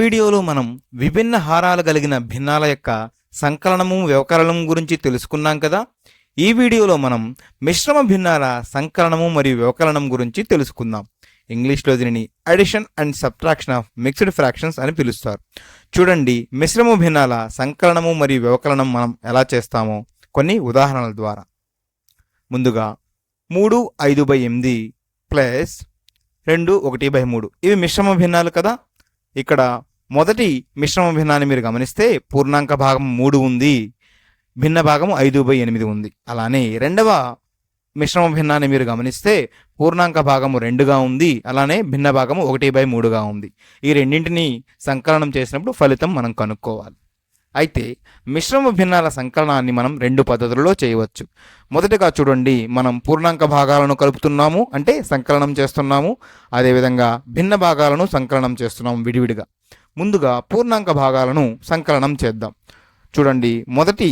వీడియోలో మనం విభిన్న హారాలు కలిగిన భిన్నాల యొక్క సంకలనము వ్యవకలనం గురించి తెలుసుకున్నాం కదా. ఈ వీడియోలో మనం మిశ్రమ భిన్నాల సంకలనము మరియు వ్యవకలనం గురించి తెలుసుకుందాం. ఇంగ్లీష్లో దీనిని addition and subtraction of mixed fractions అని పిలుస్తారు. చూడండి, మిశ్రమ భిన్నాల సంకలనము మరియు వ్యవకలనం మనం ఎలా చేస్తామో కొన్ని ఉదాహరణల ద్వారా. ముందుగా 3/5/8 ప్లస్ 2/1/3 ఇవి మిశ్రమ భిన్నాలు కదా. ఇక్కడ మొదటి మిశ్రమ భిన్నాన్ని మీరు గమనిస్తే పూర్ణాంక భాగం 3 ఉంది, భిన్న భాగం 5/8 ఉంది. అలానే రెండవ మిశ్రమ భిన్నాన్ని మీరు గమనిస్తే పూర్ణాంక భాగము 2గా ఉంది, అలానే భిన్న భాగము 1/3గా ఉంది. ఈ రెండింటిని సంకలనం చేసినప్పుడు ఫలితం మనం కనుక్కోవాలి. అయితే మిశ్రమ భిన్నాల సంకలనాన్ని మనం 2 పద్ధతులలో చేయవచ్చు. మొదటగా చూడండి, మనం పూర్ణాంక భాగాలను కలుపుతున్నాము అంటే సంకలనం చేస్తున్నాము, అదేవిధంగా భిన్న భాగాలను సంకలనం చేస్తున్నాము విడివిడిగా. ముందుగా పూర్ణాంక భాగాలను సంకలనం చేద్దాం. చూడండి, మొదటి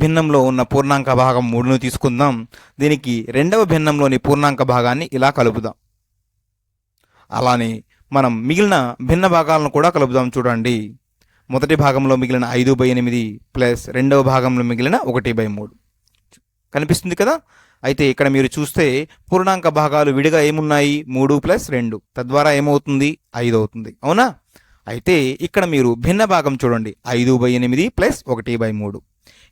భిన్నంలో ఉన్న పూర్ణాంక భాగం 3ను తీసుకుందాం. దీనికి రెండవ భిన్నంలోని పూర్ణాంక భాగాన్ని ఇలా కలుపుదాం. అలానే మనం మిగిలిన భిన్న భాగాలను కూడా కలుపుదాం. చూడండి, మొదటి భాగంలో మిగిలిన 5/8 ప్లస్ రెండవ భాగంలో మిగిలిన 1/3 కనిపిస్తుంది కదా. అయితే ఇక్కడ మీరు చూస్తే పూర్ణాంక భాగాలు విడిగా ఏమున్నాయి, 3 + 2, తద్వారా ఏమవుతుంది, 5 అవుతుంది, అవునా. అయితే ఇక్కడ మీరు భిన్న భాగం చూడండి, 5/8 ప్లస్ 1/3.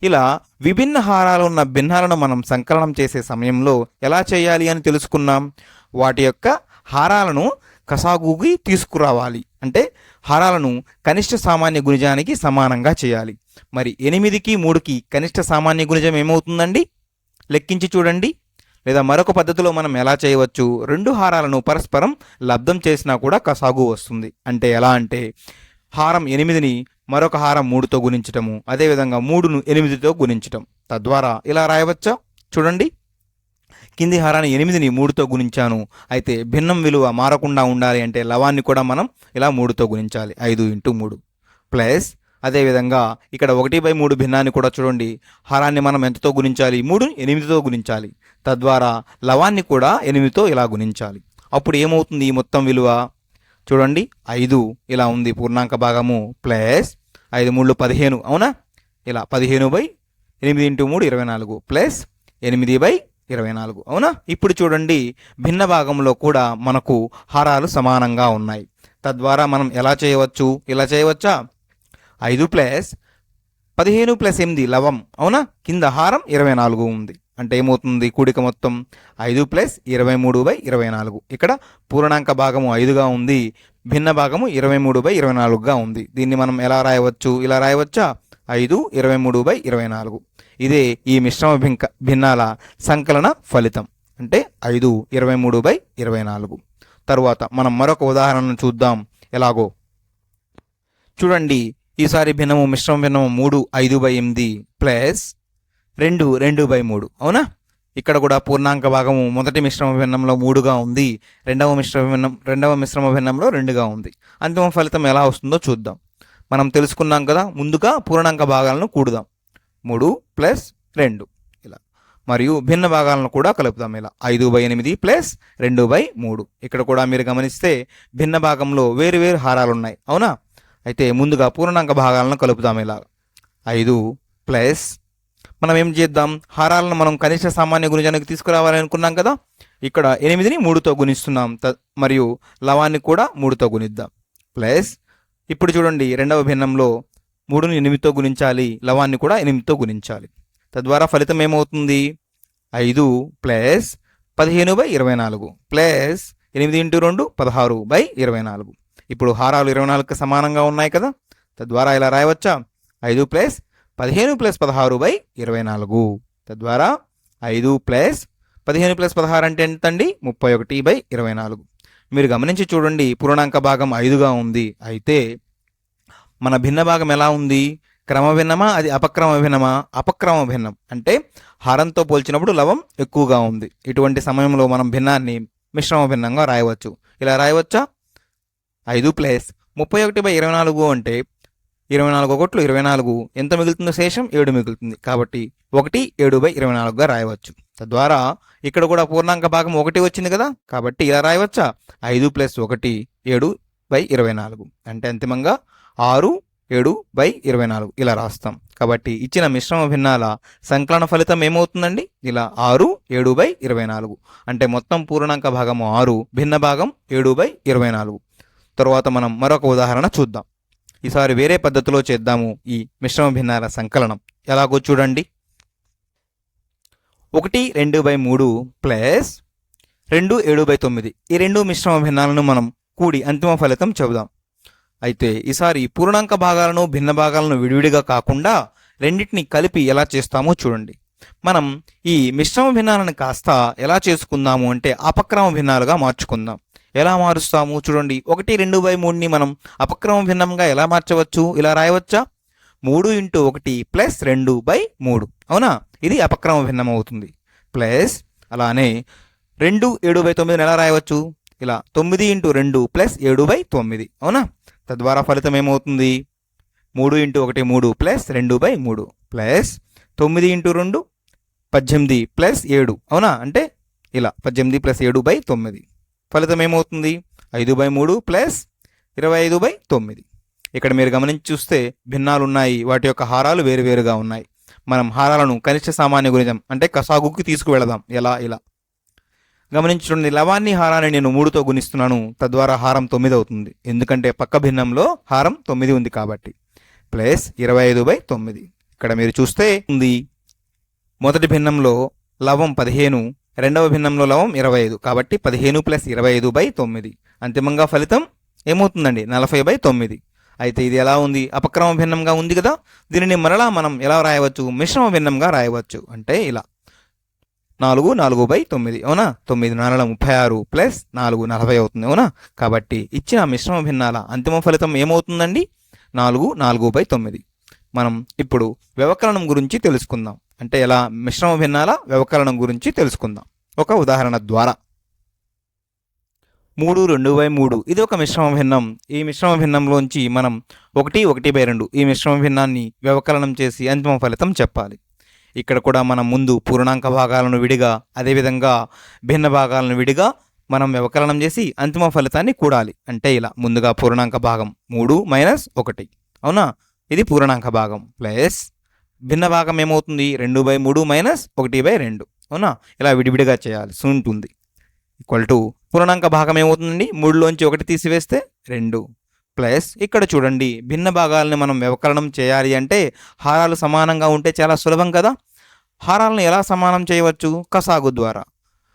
ఇలా విభిన్న హారాలు ఉన్న భిన్నాలను మనం సంకలనం చేసే సమయంలో ఎలా చేయాలి అని తెలుసుకున్నాం. వాటి యొక్క హారాలను కసాగుకి తీసుకురావాలి, అంటే హారాలను కనిష్ట సామాన్య గుణిజానికి సమానంగా చేయాలి. మరి 8కి 3కి కనిష్ట సామాన్య గుణిజం ఏమవుతుందండి, లెక్కించి చూడండి. లేదా మరొక పద్ధతిలో మనం ఎలా చేయవచ్చు, 2 హారాలను పరస్పరం లబ్ధం చేసినా కూడా కసాగు వస్తుంది. అంటే ఎలా అంటే హారం 8ని మరొక హారం 3తో గుణించటము, అదేవిధంగా 3ను 8తో గుణించటం. తద్వారా ఇలా రాయవచ్చా. చూడండి, కింది హారాన్ని 8ని 3తో గుణించాను, అయితే భిన్నం విలువ మారకుండా ఉండాలి అంటే లవాన్ని కూడా మనం ఇలా 3తో గుణించాలి, 5 × 3 ప్లస్ అదేవిధంగా ఇక్కడ 1/3 భిన్నాన్ని కూడా చూడండి, హారాన్ని మనం ఎంతతో గుణించాలి, 3ని 8తో గుణించాలి, తద్వారా లవాన్ని కూడా 8తో ఇలా గుణించాలి. అప్పుడు ఏమవుతుంది, ఈ మొత్తం విలువ చూడండి 5 ఇలా ఉంది పూర్ణాంక భాగము, ప్లస్ 5 × 3 = 15, అవునా. ఇలా 15/8 × 3 24 ప్లస్ 8/24, అవునా. ఇప్పుడు చూడండి, భిన్న భాగంలో కూడా మనకు హారాలు సమానంగా ఉన్నాయి. తద్వారా మనం ఎలా చేయవచ్చు, ఇలా చేయవచ్చా, 5 + 15 + 8 లవం, అవునా. కింద హారం 24 ఉంది, అంటే ఏమవుతుంది, కూడిక మొత్తం 5 + 23/24. ఇక్కడ పూర్ణాంక భాగము 5గా ఉంది, భిన్న భాగము 23/24గా ఉంది. దీన్ని మనం ఎలా రాయవచ్చు, ఇలా రాయవచ్చా, 5 23/24. ఇదే ఈ మిశ్రమ భిన్నాల సంకలన ఫలితం, అంటే 5 23/24. తరువాత మనం మరొక ఉదాహరణను చూద్దాం ఎలాగో. చూడండి, ఈసారి భిన్నము మిశ్రమ భిన్నము 3/5/8 ప్లస్ 2/3, అవునా. ఇక్కడ కూడా పూర్ణాంక భాగము మొదటి మిశ్రమ భిన్నంలో 3గా ఉంది, రెండవ మిశ్రమ భిన్నంలో 2గా ఉంది. అంతిమ ఫలితం ఎలా వస్తుందో చూద్దాం. మనం తెలుసుకున్నాం కదా, ముందుగా పూర్ణాంక భాగాలను కూడుదాం, 3 + 2 ఇలా, మరియు భిన్న భాగాలను కూడా కలుపుదాం ఇలా, 5/8 ప్లస్ 2/3. ఇక్కడ కూడా మీరు గమనిస్తే భిన్న భాగంలో వేరు హారాలు ఉన్నాయి, అవునా. అయితే ముందుగా పూర్ణాంక భాగాలను కలుపుదాం ఇలా, 5 ప్లస్ మనం ఏం చేద్దాం, హారాలను మనం కనిష్ట సామాన్య గుణిజానికి తీసుకురావాలని అనుకున్నాం కదా. ఇక్కడ 8ని 3తో గుణిస్తున్నాం, మరియు లవాన్ని కూడా 3తో గుణిద్దాం, ప్లస్ ఇప్పుడు చూడండి, రెండవ భిన్నంలో 3ని 8తో గుణించాలి, లవాన్ని కూడా 8తో గుణించాలి. తద్వారా ఫలితం ఏమవుతుంది, 5 + 15/24 ప్లస్ 8 × 2 16/24. ఇప్పుడు హారాలు 24కి సమానంగా ఉన్నాయి కదా. తద్వారా ఇలా రాయవచ్చా, 5 + 15 + 16/24. తద్వారా 5 + 15 + 16 అంటే ఎంతండి, 31/24. మీరు గమనించి చూడండి, పూర్ణాంక భాగం 5గా ఉంది, అయితే మన భిన్న భాగం ఎలా ఉంది, క్రమ భిన్నమా, అది అపక్రమ భిన్నమా, అపక్రమ భిన్నం, అంటే హారంతో పోల్చినప్పుడు లవం ఎక్కువగా ఉంది. ఇటువంటి సమయంలో మనం భిన్నాన్ని మిశ్రమ భిన్నంగా రాయవచ్చు. ఇలా రాయవచ్చా, 5 + 31/24 అంటే 24 1 24, ఎంత మిగులుతుందో శేషం 7 మిగులుతుంది. కాబట్టి 1 7/24గా రాయవచ్చు. తద్వారా ఇక్కడ కూడా పూర్ణాంక భాగం 1 వచ్చింది కదా, కాబట్టి ఇలా రాయవచ్చా, 5 + 1 7 బై 24 అంటే అంతిమంగా 6 7 బై 24 ఇలా రాస్తాం. కాబట్టి ఇచ్చిన మిశ్రమ భిన్నాల సంకలన ఫలితం ఏమవుతుందండి? ఇలా 6 7 బై 24 అంటే మొత్తం పూర్ణాంక భాగము 6, భిన్న భాగం 7 బై 24. తరువాత మనం మరొక ఉదాహరణ చూద్దాం. ఈసారి వేరే పద్ధతిలో చేద్దాము ఈ మిశ్రమ భిన్నాల సంకలనం. ఎలాగో చూడండి. 1 2 బై 3 ప్లస్ 2 7 బై 9 ఈ రెండు మిశ్రమ భిన్నాలను మనం కూడి అంతిమ ఫలితం చెబుదాం. అయితే ఈసారి పూర్ణాంక భాగాలను భిన్న భాగాలను విడివిడిగా కాకుండా రెండింటిని కలిపి ఎలా చేస్తామో చూడండి. మనం ఈ మిశ్రమ భిన్నాలను కాస్త ఎలా చేసుకుందాము అంటే అపక్రమ భిన్నాలుగా మార్చుకుందాం. ఎలా మారుస్తాము చూడండి. 1 2 బై 3ని మనం అపక్రమ భిన్నంగా ఎలా మార్చవచ్చు? ఇలా రాయవచ్చా? 3 × 1 ప్లస్ 2 బై 3 అవునా, ఇది అపక్రమ భిన్నం అవుతుంది. ప్లస్ అలానే 2 7 బై 9ని ఎలా రాయవచ్చు? ఇలా 9 × 2 ప్లస్ 7 బై 9 అవునా. తద్వారా ఫలితం ఏమవుతుంది? 3 × 1 3 ప్లస్ 2 బై 3 ప్లస్ 9 × 2 18 ప్లస్ 7 అవునా, అంటే ఇలా 18 ప్లస్ 7 బై 9. ఫలితం ఏమవుతుంది? 5 బై 3 ప్లస్ 25 బై 9. ఇక్కడ మీరు గమనించి చూస్తే భిన్నాలు ఉన్నాయి, వాటి యొక్క హారాలు వేరువేరుగా ఉన్నాయి. మనం హారాలను కనిష్ట సామాన్య గుణిజం అంటే కసాగుకి తీసుకువెళదాం. ఇలా గమనించి చూడండి. లవాన్ని హారాన్ని నేను 3తో గుణిస్తున్నాను, తద్వారా హారం 9 అవుతుంది. ఎందుకంటే పక్క భిన్నంలో హారం 9 ఉంది కాబట్టి. Plus 25 by 9. ఇక్కడ మీరు చూస్తే ఉంది మొదటి భిన్నంలో లవం 15, రెండవ భిన్నంలో లవం 25 కాబట్టి 15 ప్లస్ 25 బై 9. అంతిమంగా ఫలితం ఏమవుతుందండి? 40 బై 9. అయితే ఇది ఎలా ఉంది? అపక్రమ భిన్నంగా ఉంది కదా. దీనిని మరలా మనం ఎలా రాయవచ్చు? మిశ్రమ భిన్నంగా రాయవచ్చు. అంటే ఇలా 4 4 బై 9 అవునా. 9 4 36 ప్లస్ 4 40 అవుతుంది అవునా. కాబట్టి ఇచ్చిన మిశ్రమ భిన్నాల అంతిమ ఫలితం ఏమవుతుందండి? 4 4 బై 9. మనం ఇప్పుడు వ్యవకలనం గురించి తెలుసుకుందాం. అంటే ఎలా మిశ్రమ భిన్నాల వ్యవకలనం గురించి తెలుసుకుందాం ఒక ఉదాహరణ ద్వారా. 3 2 బై 3 ఇది ఒక మిశ్రమ భిన్నం. ఈ మిశ్రమ భిన్నంలోంచి మనం 1 1 బై 2 ఈ మిశ్రమ భిన్నాన్ని వ్యవకలనం చేసి అంతిమ ఫలితం చెప్పాలి. ఇక్కడ కూడా మనం ముందు పూర్ణాంక భాగాలను విడిగా, అదేవిధంగా భిన్న భాగాలను విడిగా మనం వ్యవకలనం చేసి అంతిమ ఫలితాన్ని కూడాలి. అంటే ఇలా ముందుగా పూర్ణాంక భాగం 3 మైనస్ 1 అవునా, ఇది పూర్ణాంక భాగం ప్లస్ భిన్న భాగం ఏమవుతుంది? 2 బై 3 మైనస్ 1 బై 2 అవునా. ఇలా విడివిడిగా చేయాలి ఉంటుంది. ఈక్వల్ టు పూర్ణాంక భాగం ఏమవుతుందండి? 3లోంచి 1 తీసివేస్తే 2 ప్లస్ ఇక్కడ చూడండి భిన్న భాగాలని మనం వ్యవకలనం చేయాలి అంటే హారాలు సమానంగా ఉంటే చాలా సులభం కదా. హారాలను ఎలా సమానం చేయవచ్చు? కసాగు ద్వారా.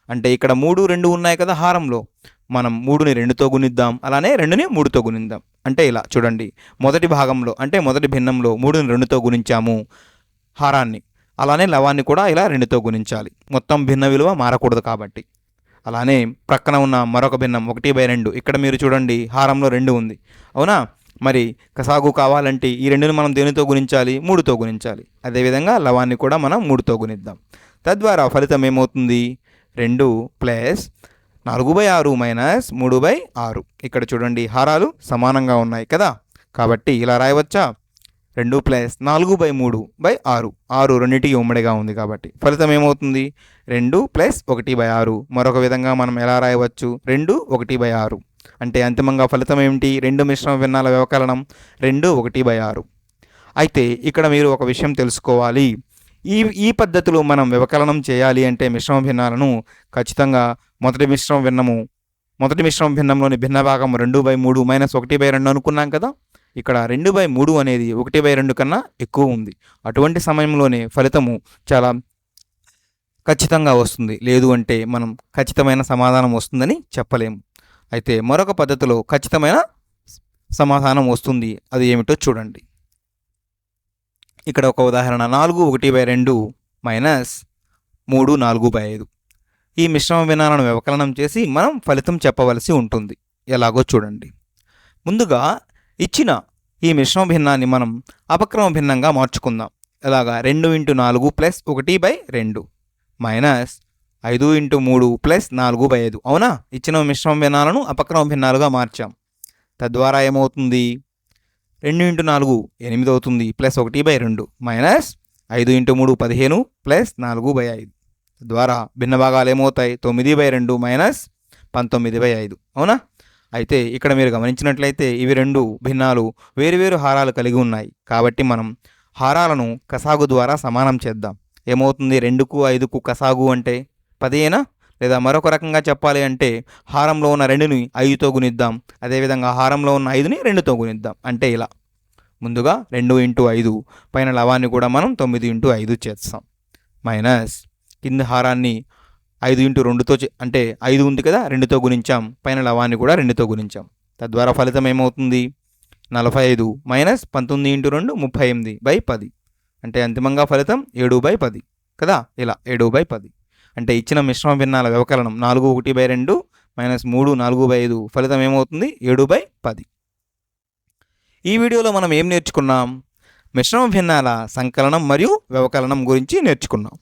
అంటే ఇక్కడ 3 2 ఉన్నాయి కదా హారంలో, మనం 3ని 2తో గుణిద్దాం, అలానే 2ని 3తో గుణిద్దాం. అంటే ఇలా చూడండి, మొదటి భాగంలో అంటే మొదటి భిన్నంలో 3ని 2తో గుణించాము హారాన్ని, అలానే లవాన్ని కూడా ఇలా 2తో గుణించాలి. మొత్తం భిన్న విలువ మారకూడదు కాబట్టి. అలానే ప్రక్కన ఉన్న మరొక భిన్నం 1 బై 2 ఇక్కడ మీరు చూడండి హారంలో 2 ఉంది అవునా. మరి కసాగు కావాలంటే ఈ 2ని మనం దేనితో గుణించాలి? 3తో గుణించాలి. అదేవిధంగా లవాన్ని కూడా మనం 3తో గుణిద్దాం. తద్వారా ఫలితం ఏమవుతుంది? 2 ప్లస్ 4 బై 6 మైనస్ 3 బై 6. ఇక్కడ చూడండి హారాలు సమానంగా ఉన్నాయి కదా, కాబట్టి ఇలా రాయవచ్చా? 2 ప్లస్ 4 బై 3 బై 6. 6 రెండింటికి ఉమ్మడిగా ఉంది కాబట్టి ఫలితం ఏమవుతుంది? 2 ప్లస్ 1 బై 6. మరొక విధంగా మనం ఎలా రాయవచ్చు? 2 1 బై 6. అంటే అంతిమంగా ఫలితం ఏమిటి? 2 మిశ్రమ భిన్నాల వ్యవకలనం 2 1 బై 6. అయితే ఇక్కడ మీరు ఒక విషయం తెలుసుకోవాలి. ఈ పద్ధతిలో మనం వ్యవకలనం చేయాలి అంటే మిశ్రమ భిన్నాలను ఖచ్చితంగా మొదటి మిశ్రమ భిన్నంలోని భిన్న భాగం 2 బై 3 మైనస్ 1 బై 2 అనుకున్నాం కదా. ఇక్కడ 2 బై 3 అనేది 1 బై 2 కన్నా ఎక్కువ ఉంది. అటువంటి సమయంలోనే ఫలితము చాలా ఖచ్చితంగా వస్తుంది. లేదు అంటే మనం ఖచ్చితమైన సమాధానం వస్తుందని చెప్పలేము. అయితే మరొక పద్ధతిలో ఖచ్చితమైన సమాధానం వస్తుంది. అది ఏమిటో చూడండి. ఇక్కడ ఒక ఉదాహరణ 4 1 బై 2 మైనస్ 3 4 బై 5. ఈ మిశ్రమ భిన్నాలను వ్యవకలనం చేసి మనం ఫలితం చెప్పవలసి ఉంటుంది. ఎలాగో చూడండి. ముందుగా ఇచ్చిన ఈ మిశ్రమ భిన్నాన్ని మనం అపక్రమ భిన్నంగా మార్చుకుందాం. ఎలాగా? 2 × 4 plus 1 by 2 minus 5 × 3 plus 4 by 5 అవునా. ఇచ్చిన మిశ్రమ భిన్నాలను అపక్రమ భిన్నాలుగా మార్చాం. తద్వారా ఏమవుతుంది? 2 × 4 8 అవుతుంది plus 1 by 2 minus 5 × 3 15 plus 4 by 5. ద్వారా భిన్న భాగాలు ఏమవుతాయి? 9 బై 2 మైనస్ 19 బై 5 అవునా. అయితే ఇక్కడ మీరు గమనించినట్లయితే ఇవి రెండు భిన్నాలు వేరువేరు హారాలు కలిగి ఉన్నాయి. కాబట్టి మనం హారాలను కసాగు ద్వారా సమానం చేద్దాం. ఏమవుతుంది? 2కు 5కు కసాగు అంటే 10ఏనా? లేదా మరొక రకంగా చెప్పాలి అంటే హారంలో ఉన్న 2ని 5తో గుణిద్దాం. అదేవిధంగా హారంలో ఉన్న 5ని 2తో గుణిద్దాం. అంటే ఇలా ముందుగా 2 ఇంటూ 5 పైన లవాన్ని కూడా మనం 9 ఇంటూ 5 చేస్తాం. మైనస్ కింద హారాన్ని 5 ఇంటూ 2తో అంటే 5 ఉంది కదా, 2తో గుణించాం. పైన లవాన్ని కూడా 2తో గుణించాం. తద్వారా ఫలితం ఏమవుతుంది? 45 మైనస్ 19 ఇంటూ 2 38/10. అంటే అంతిమంగా ఫలితం 7/10 కదా. ఇలా 7/10 అంటే ఇచ్చిన మిశ్రమ భిన్నాల వ్యవకలనం 4/1/2 మైనస్ 3 4/5 ఫలితం ఏమవుతుంది? 7/10. ఈ వీడియోలో మనం ఏం నేర్చుకున్నాం? మిశ్రమ భిన్నాల సంకలనం మరియు వ్యవకలనం గురించి నేర్చుకున్నాం.